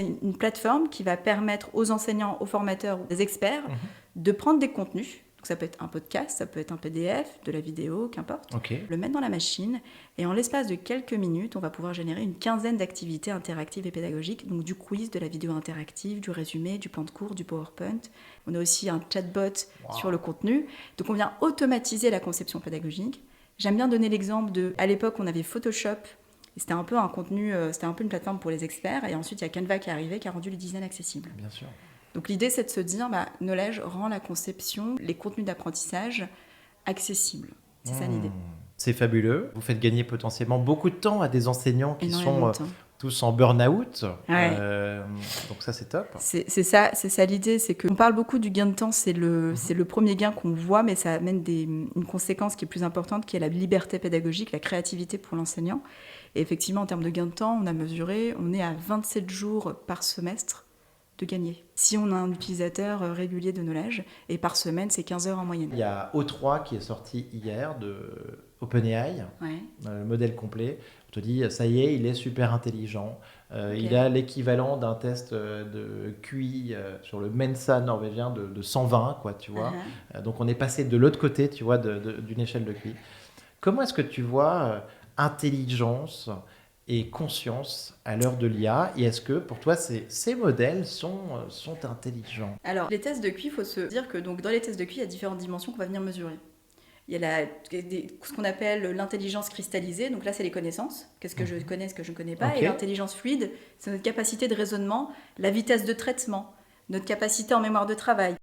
Une plateforme qui va permettre aux enseignants, aux formateurs, aux experts de prendre des contenus. Donc ça peut être un podcast, ça peut être un PDF, de la vidéo, qu'importe. Le mettre dans la machine et en l'espace de quelques minutes, on va pouvoir générer une quinzaine d'activités interactives et pédagogiques. Donc du quiz, de la vidéo interactive, du résumé, du plan de cours, du PowerPoint. On a aussi un chatbot sur le contenu. Donc on vient automatiser la conception pédagogique. J'aime bien donner l'exemple à l'époque, on avait Photoshop. Et c'était un peu un contenu, c'était un peu une plateforme pour les experts. Et ensuite, il y a Canva qui est arrivé, qui a rendu le design accessible. Bien sûr. Donc l'idée, c'est de se dire, Knowledge rend la conception, les contenus d'apprentissage accessibles. C'est ça l'idée. C'est fabuleux. Vous faites gagner potentiellement beaucoup de temps à des enseignants qui sont tous en burn-out. Donc ça, c'est top. C'est ça l'idée. C'est qu'on parle beaucoup du gain de temps. C'est le premier gain qu'on voit, mais ça amène une conséquence qui est plus importante, qui est la liberté pédagogique, la créativité pour l'enseignant. Et effectivement, en termes de gain de temps, on a mesuré, on est à 27 jours par semestre de gagner. Si on a un utilisateur régulier de Knowledge, et par semaine, c'est 15 heures en moyenne. Il y a O3 qui est sorti hier de OpenAI, le modèle complet. On te dit, ça y est, il est super intelligent. Il a l'équivalent d'un test de QI sur le Mensa norvégien de 120, quoi, tu vois. Donc on est passé de l'autre côté, tu vois, d'une échelle de QI. Comment est-ce que tu vois intelligence et conscience à l'heure de l'IA, et est-ce que pour toi ces modèles sont intelligents? Alors les tests de QI, il faut se dire que donc, dans les tests de QI, il y a différentes dimensions qu'on va venir mesurer. Il y a ce qu'on appelle l'intelligence cristallisée, donc là c'est les connaissances, qu'est-ce que je connais, ce que je ne connais pas, et l'intelligence fluide, c'est notre capacité de raisonnement, la vitesse de traitement, notre capacité en mémoire de travail.